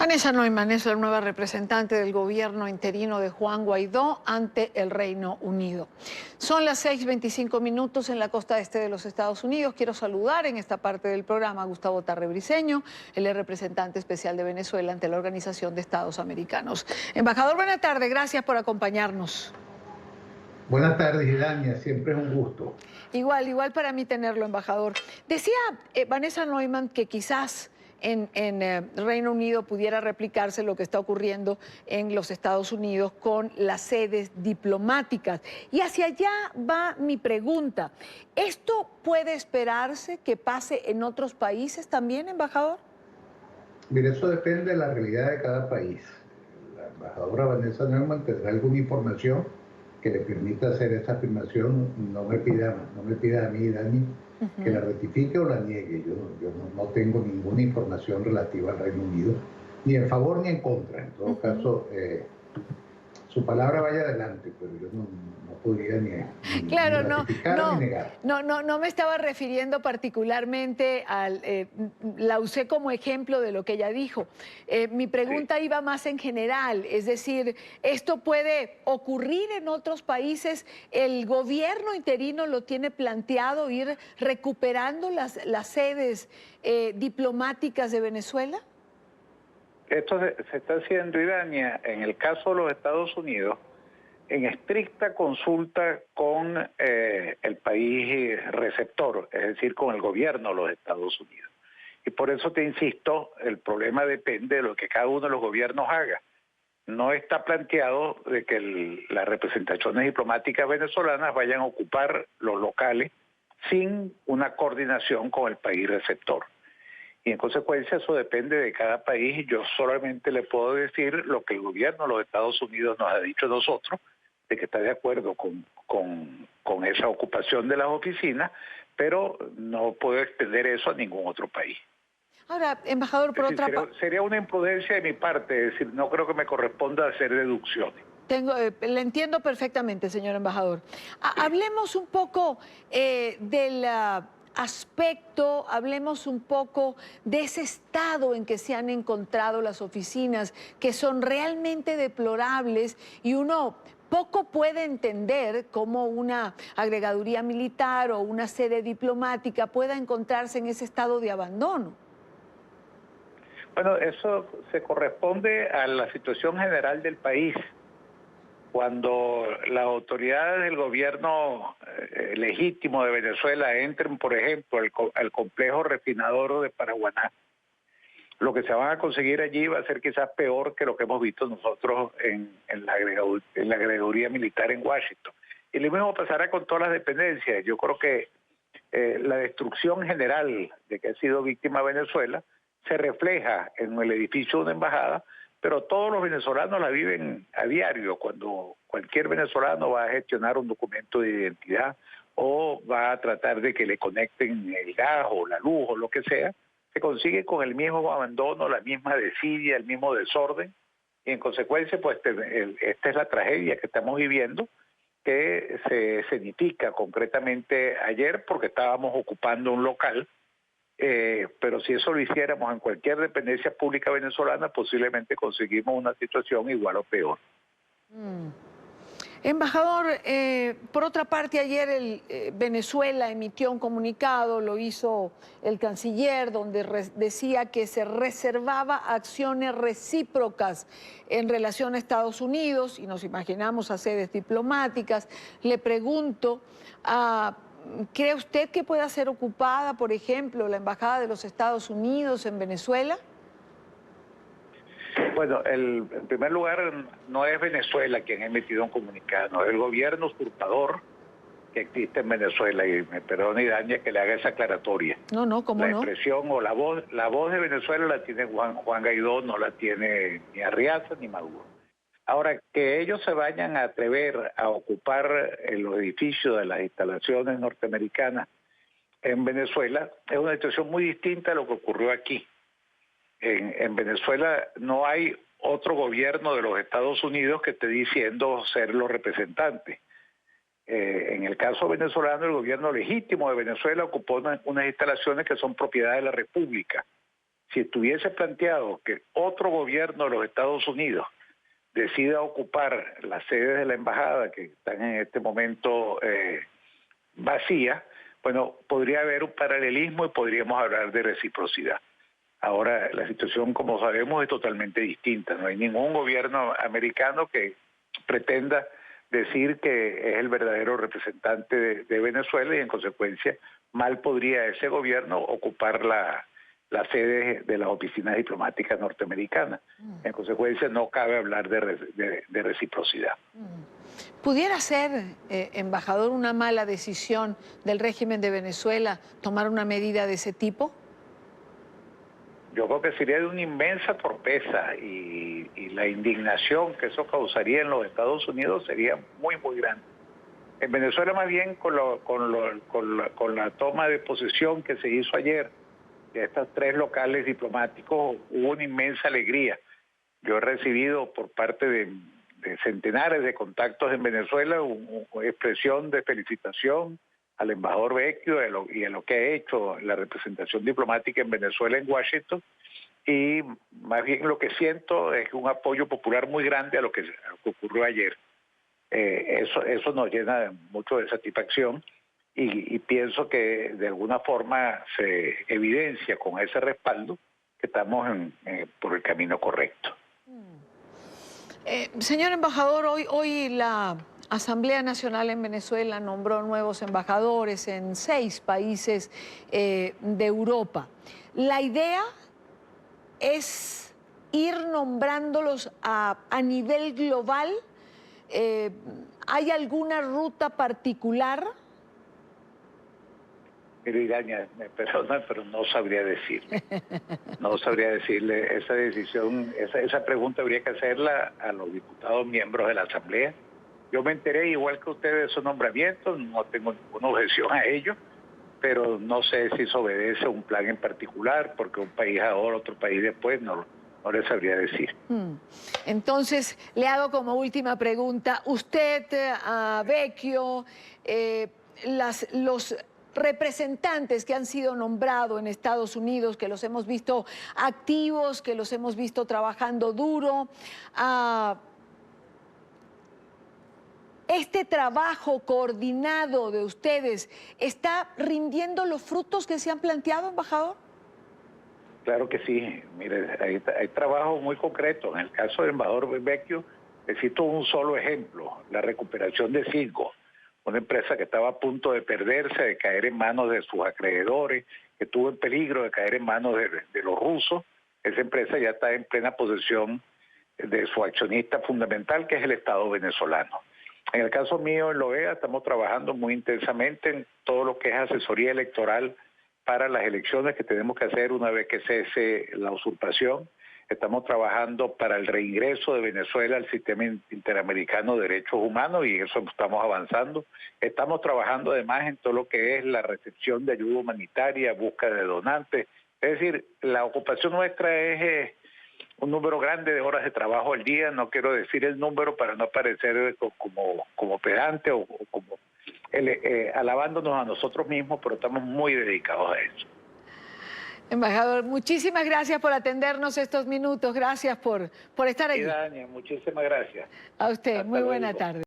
Vanessa Neumann es la nueva representante del gobierno interino de Juan Guaidó ante el Reino Unido. Son las 6:25 en la costa este de los Estados Unidos. Quiero saludar en esta parte del programa a Gustavo Tarre-Briceño, él es representante especial de Venezuela ante la Organización de Estados Americanos. Embajador, buena tarde, gracias por acompañarnos. Buenas tardes, Idania, siempre es un gusto. Igual para mí tenerlo, embajador. Decía Vanessa Neumann que quizás en Reino Unido pudiera replicarse lo que está ocurriendo en los Estados Unidos con las sedes diplomáticas. Y hacia allá va mi pregunta. ¿Esto puede esperarse que pase en otros países también, embajador? Mire, eso depende de la realidad de cada país. La embajadora Vanessa Neumann tendrá alguna información que le permita hacer esa afirmación. No me pida a mí, Dani, que la rectifique o la niegue. Yo no tengo ninguna información relativa al Reino Unido, ni en favor ni en contra. En todo caso, su palabra vaya adelante, pero yo no podría ni Claro, ratificar ni negar. no me estaba refiriendo particularmente al, la usé como ejemplo de lo que ella dijo. Mi pregunta iba más en general, es decir, ¿esto puede ocurrir en otros países? ¿El gobierno interino lo tiene planteado, ir recuperando las sedes diplomáticas de Venezuela? Esto se está haciendo, Idania, en el caso de los Estados Unidos, en estricta consulta con el país receptor, es decir, con el gobierno de los Estados Unidos. Y por eso te insisto, el problema depende de lo que cada uno de los gobiernos haga. No está planteado de que las representaciones diplomáticas venezolanas vayan a ocupar los locales sin una coordinación con el país receptor. Y en consecuencia eso depende de cada país. Yo solamente le puedo decir lo que el gobierno de los Estados Unidos nos ha dicho a nosotros, de que está de acuerdo con esa ocupación de las oficinas, pero no puedo extender eso a ningún otro país. Ahora, embajador, por otra parte... Sería una imprudencia de mi parte, es decir, no creo que me corresponda hacer deducciones. Le entiendo perfectamente, señor embajador. Hablemos un poco del aspecto, hablemos un poco de ese estado en que se han encontrado las oficinas, que son realmente deplorables y uno poco puede entender cómo una agregaduría militar o una sede diplomática pueda encontrarse en ese estado de abandono. Bueno, eso se corresponde a la situación general del país. Cuando las autoridades del gobierno legítimo de Venezuela entren, por ejemplo, al complejo refinador de Paraguaná, lo que se van a conseguir allí va a ser quizás peor que lo que hemos visto nosotros en la agregaduría militar en Washington. Y lo mismo pasará con todas las dependencias. Yo creo que la destrucción general de que ha sido víctima Venezuela se refleja en el edificio de una embajada, pero todos los venezolanos la viven a diario. Cuando cualquier venezolano va a gestionar un documento de identidad o va a tratar de que le conecten el gas o la luz o lo que sea, se consigue con el mismo abandono, la misma desidia, el mismo desorden, y en consecuencia, pues esta es la tragedia que estamos viviendo, que se escenifica concretamente ayer porque estábamos ocupando un local. Pero si eso lo hiciéramos en cualquier dependencia pública venezolana, posiblemente conseguimos una situación igual o peor. Embajador, por otra parte, ayer Venezuela emitió un comunicado, lo hizo el canciller, donde decía que se reservaba acciones recíprocas en relación a Estados Unidos, y nos imaginamos a sedes diplomáticas. Le pregunto, ¿cree usted que pueda ser ocupada, por ejemplo, la Embajada de los Estados Unidos en Venezuela? Bueno, en primer lugar, no es Venezuela quien ha emitido un comunicado, no, es el gobierno usurpador que existe en Venezuela, y me perdone, Idania, que le haga esa aclaratoria. No, ¿cómo no? La expresión o la voz de Venezuela la tiene Juan Guaidó, no la tiene ni Arriaza ni Maduro. Ahora, que ellos se vayan a atrever a ocupar los edificios de las instalaciones norteamericanas en Venezuela es una situación muy distinta a lo que ocurrió aquí. En Venezuela no hay otro gobierno de los Estados Unidos que esté diciendo ser los representantes. En el caso venezolano, el gobierno legítimo de Venezuela ocupó unas instalaciones que son propiedad de la República. si estuviese planteado que otro gobierno de los Estados Unidos decida ocupar las sedes de la embajada que están en este momento vacías, bueno, podría haber un paralelismo y podríamos hablar de reciprocidad. Ahora, la situación, como sabemos, es totalmente distinta. No hay ningún gobierno americano que pretenda decir que es el verdadero representante de Venezuela y, en consecuencia, mal podría ese gobierno ocupar la sede de las oficinas diplomáticas norteamericanas. En consecuencia, no cabe hablar de reciprocidad. ¿Pudiera ser, embajador, una mala decisión del régimen de Venezuela tomar una medida de ese tipo? Yo creo que sería de una inmensa torpeza y la indignación que eso causaría en los Estados Unidos sería muy, muy grande. En Venezuela, más bien, con la toma de posesión que se hizo ayer de estas 3 locales diplomáticos, hubo una inmensa alegría. Yo he recibido por parte de centenares de contactos en Venezuela una expresión de felicitación al embajador Vecchio y a lo que ha hecho la representación diplomática en Venezuela, en Washington, y más bien lo que siento es un apoyo popular muy grande a lo que ocurrió ayer. Eso nos llena mucho de satisfacción y pienso que de alguna forma se evidencia con ese respaldo que estamos por el camino correcto. Señor embajador, hoy la Asamblea Nacional en Venezuela nombró nuevos embajadores en 6 países de Europa. La idea es ir nombrándolos a nivel global. ¿Hay alguna ruta particular? Mire, Iraña, me perdona, pero no sabría decirle. No sabría decirle esa decisión, esa pregunta habría que hacerla a los diputados miembros de la Asamblea. Yo me enteré, igual que ustedes, de su nombramiento, no tengo ninguna objeción a ello, pero no sé si se obedece a un plan en particular, porque un país ahora, otro país después, no les sabría decir. Entonces, le hago como última pregunta. Usted, Vecchio, los representantes que han sido nombrados en Estados Unidos, que los hemos visto activos, que los hemos visto trabajando duro, ¿este trabajo coordinado de ustedes está rindiendo los frutos que se han planteado, embajador? Claro que sí. Mire, hay trabajo muy concreto. En el caso del embajador Vecchio, necesito un solo ejemplo: la recuperación de Citgo, una empresa que estaba a punto de perderse, de caer en manos de sus acreedores, que tuvo en peligro de caer en manos de los rusos. Esa empresa ya está en plena posesión de su accionista fundamental, que es el Estado venezolano. En el caso mío, en la OEA, estamos trabajando muy intensamente en todo lo que es asesoría electoral para las elecciones que tenemos que hacer una vez que cese la usurpación. Estamos trabajando para el reingreso de Venezuela al sistema interamericano de derechos humanos y eso estamos avanzando. Estamos trabajando además en todo lo que es la recepción de ayuda humanitaria, búsqueda de donantes. Es decir, la ocupación nuestra es un número grande de horas de trabajo al día. No quiero decir el número para no parecer como pedante o como alabándonos a nosotros mismos, pero estamos muy dedicados a eso. Embajador, muchísimas gracias por atendernos estos minutos. Gracias por estar aquí. Dania, muchísimas gracias. A usted, Hasta muy buena luego. tarde.